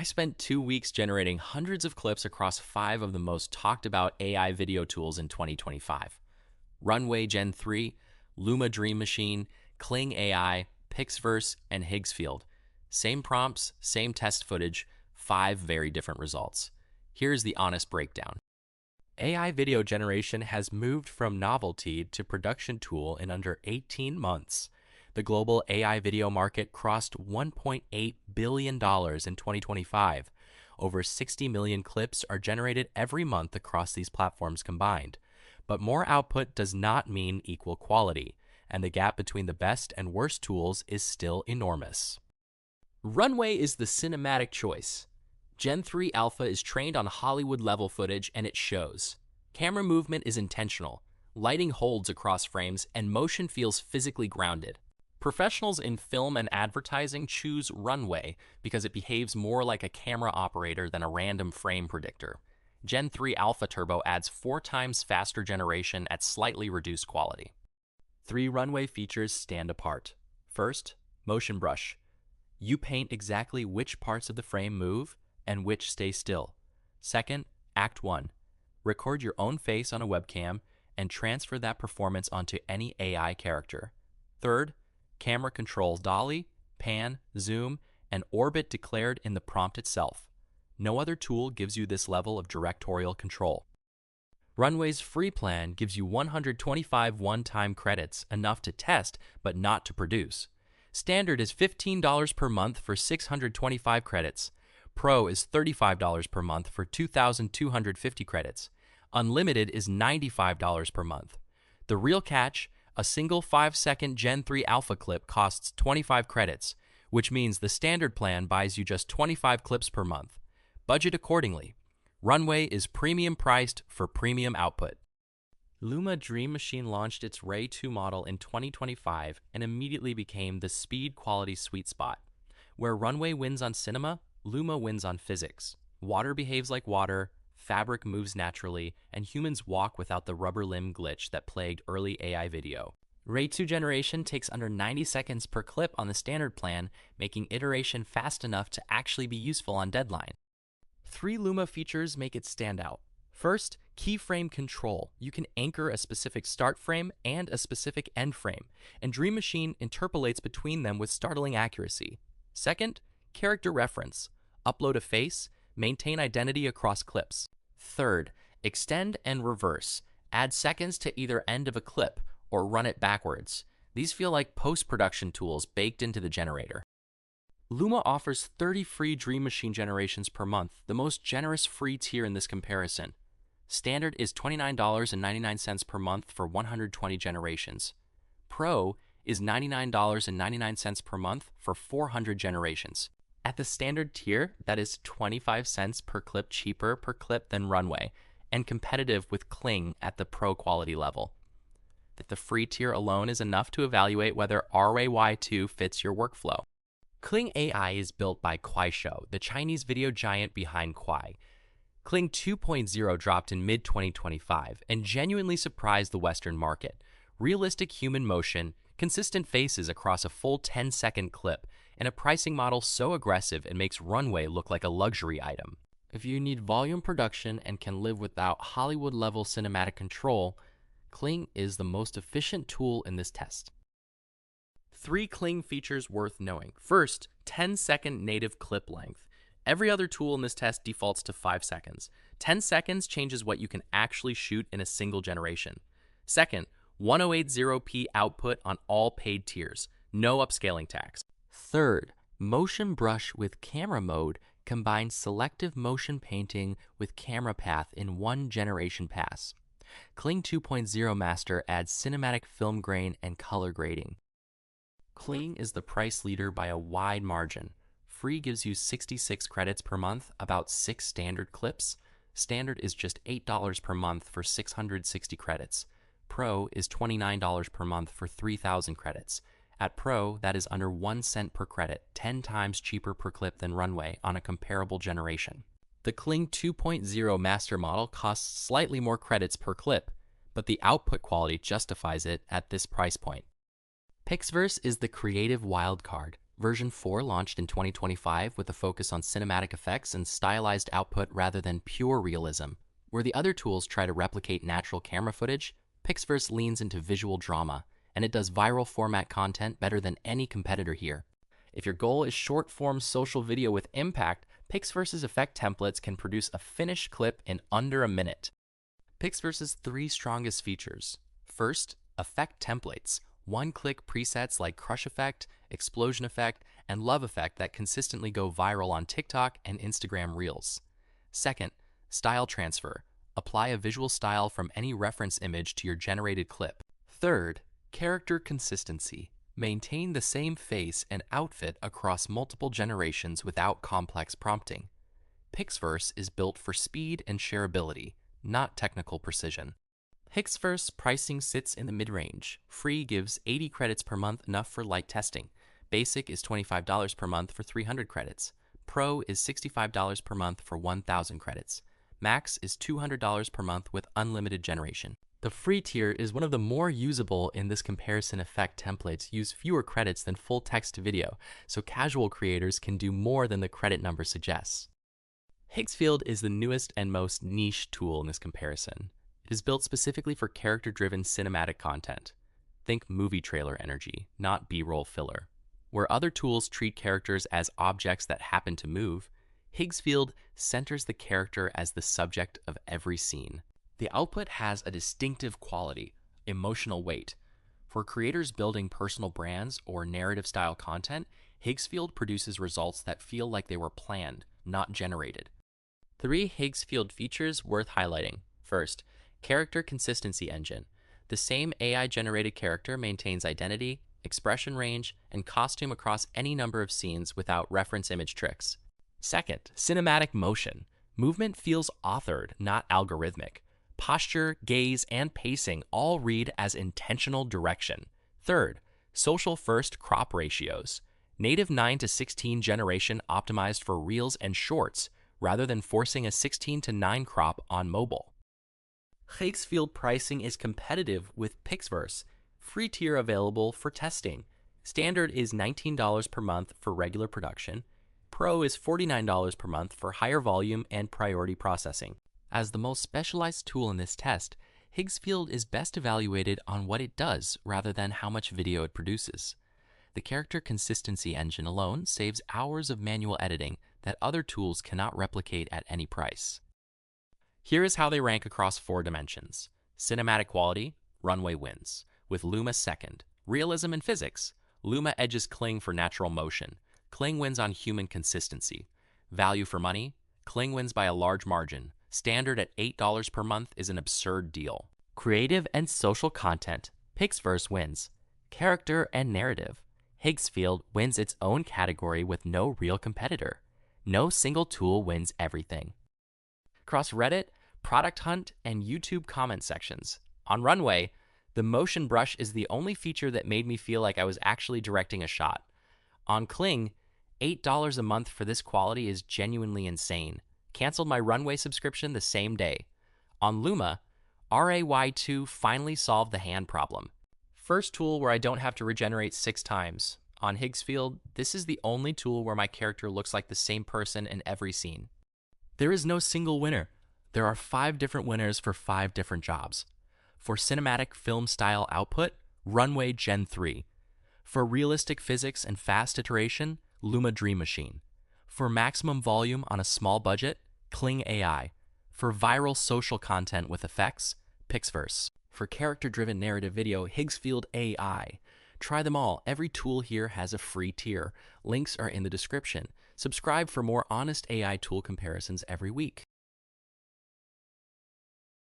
spent 2 weeks generating hundreds of clips across 5 of the most talked about AI video tools in 2025. Runway Gen-3, Luma Dream Machine, Kling AI, PixVerse, and Higgsfield. Same prompts, same test footage, 5 very different results. Here's the honest breakdown. AI video generation has moved from novelty to production tool in under 18 months. The global AI video market crossed $1.8 billion in 2025. Over 60 million clips are generated every month across these platforms combined. But more output does not mean equal quality, and the gap between the best and worst tools is still enormous. Runway is the cinematic choice. Gen 3 Alpha is trained on Hollywood-level footage, and it shows. Camera movement is intentional, lighting holds across frames, and motion feels physically grounded. Professionals in film and advertising choose Runway because it behaves more like a camera operator than a random frame predictor. Gen 3 Alpha Turbo adds 4 times faster generation at slightly reduced quality. 3 Runway features stand apart. First, motion brush. You paint exactly which parts of the frame move and which stay still. Second, Act 1. Record your own face on a webcam and transfer that performance onto any AI character. Third, camera controls dolly, pan, zoom, and orbit declared in the prompt itself. No other tool gives you this level of directorial control. Runway's free plan gives you 125 one-time credits, enough to test but not to produce. Standard is $15 per month for 625 credits. Pro is $35 per month for 2,250 credits. Unlimited is $95 per month. The real catch: a single 5-second Gen 3 Alpha clip costs 25 credits, which means the standard plan buys you just 25 clips per month. Budget accordingly. Runway is premium priced for premium output. Luma Dream Machine launched its Ray 2 model in 2025 and immediately became the speed-quality sweet spot. Where Runway wins on cinema, Luma wins on physics. Water behaves like water, fabric moves naturally, and humans walk without the rubber limb glitch that plagued early AI video. Ray 2 generation takes under 90 seconds per clip on the standard plan, making iteration fast enough to actually be useful on deadline. 3 Luma features make it stand out. First, keyframe control. You can anchor a specific start frame and a specific end frame, and Dream Machine interpolates between them with startling accuracy. Second, character reference. Upload a face, maintain identity across clips. Third, extend and reverse. Add seconds to either end of a clip or run it backwards. These feel like post-production tools baked into the generator. Luma offers 30 free Dream Machine generations per month, the most generous free tier in this comparison. Standard is $29.99 per month for 120 generations. Pro is $99.99 per month for 400 generations. At the standard tier, that is 25 cents per clip cheaper per clip than Runway, and competitive with Kling at the pro quality level. That the free tier alone is enough to evaluate whether RAY2 fits your workflow. Kling AI is built by Kuaishou, the Chinese video giant behind Kuai. Kling 2.0 dropped in mid-2025 and genuinely surprised the Western market. Realistic human motion, consistent faces across a full 10-second clip, and a pricing model so aggressive it makes Runway look like a luxury item. If you need volume production and can live without Hollywood-level cinematic control, Kling is the most efficient tool in this test. 3 Kling features worth knowing. First, 10-second native clip length. Every other tool in this test defaults to 5 seconds. 10 seconds changes what you can actually shoot in a single generation. Second, 1080p output on all paid tiers. No upscaling tax. Third, motion brush with camera mode combines selective motion painting with camera path in one generation pass. Kling 2.0 Master adds cinematic film grain and color grading. Kling is the price leader by a wide margin. Free gives you 66 credits per month, about 6 standard clips. Standard is just $8 per month for 660 credits. Pro is $29 per month for 3,000 credits. At Pro, that is under 1 cent per credit, 10 times cheaper per clip than Runway on a comparable generation. The Kling 2.0 Master model costs slightly more credits per clip, but the output quality justifies it at this price point. PixVerse is the creative wildcard. Version 4 launched in 2025 with a focus on cinematic effects and stylized output rather than pure realism. Where the other tools try to replicate natural camera footage, PixVerse leans into visual drama, and it does viral format content better than any competitor here. If your goal is short-form social video with impact, PixVerse's effect templates can produce a finished clip in under a minute. PixVerse's 3 strongest features. First, effect templates. One-click presets like Crush Effect, Explosion Effect, and Love Effect that consistently go viral on TikTok and Instagram Reels. Second, style transfer. Apply a visual style from any reference image to your generated clip. Third, character consistency. Maintain the same face and outfit across multiple generations without complex prompting. PixVerse is built for speed and shareability, not technical precision. PixVerse pricing sits in the mid-range. Free gives 80 credits per month, enough for light testing. Basic is $25 per month for 300 credits. Pro is $65 per month for 1,000 credits. Max is $200 per month with unlimited generation. The free tier is one of the more usable in this comparison. Effect templates use fewer credits than full text to video, so casual creators can do more than the credit number suggests. Higgsfield is the newest and most niche tool in this comparison. It is built specifically for character-driven cinematic content. Think movie trailer energy, not B-roll filler. Where other tools treat characters as objects that happen to move, Higgsfield centers the character as the subject of every scene. The output has a distinctive quality, emotional weight. For creators building personal brands or narrative-style content, Higgsfield produces results that feel like they were planned, not generated. 3 Higgsfield features worth highlighting. First, character consistency engine. The same AI-generated character maintains identity, expression range, and costume across any number of scenes without reference image tricks. Second, cinematic motion. Movement feels authored, not algorithmic. Posture, gaze, and pacing all read as intentional direction. Third, social-first crop ratios. Native 9:16 generation optimized for Reels and Shorts, rather than forcing a 16:9 crop on mobile. Higgsfield pricing is competitive with PixVerse. Free tier available for testing. Standard is $19 per month for regular production. Pro is $49 per month for higher volume and priority processing. As the most specialized tool in this test, Higgsfield is best evaluated on what it does rather than how much video it produces. The character consistency engine alone saves hours of manual editing that other tools cannot replicate at any price. Here is how they rank across 4 dimensions. Cinematic quality, Runway wins, with Luma second. Realism and physics, Luma edges Kling for natural motion. Kling wins on human consistency. Value for money, Kling wins by a large margin. Standard at $8 per month is an absurd deal. Creative and social content, PixVerse wins. Character and narrative, Higgsfield wins its own category with no real competitor. No single tool wins everything. Across Reddit, Product Hunt, and YouTube comment sections. On Runway, the motion brush is the only feature that made me feel like I was actually directing a shot. On Kling, $8 a month for this quality is genuinely insane. Canceled my Runway subscription the same day. On Luma, RAY2 finally solved the hand problem. First tool where I don't have to regenerate 6 times. On Higgsfield, this is the only tool where my character looks like the same person in every scene. There is no single winner. There are 5 different winners for 5 different jobs. For cinematic film style output, Runway Gen-3. For realistic physics and fast iteration, Luma Dream Machine. For maximum volume on a small budget, Kling AI. For viral social content with effects, PixVerse. For character-driven narrative video, Higgsfield AI. Try them all. Every tool here has a free tier. Links are in the description. Subscribe for more honest AI tool comparisons every week.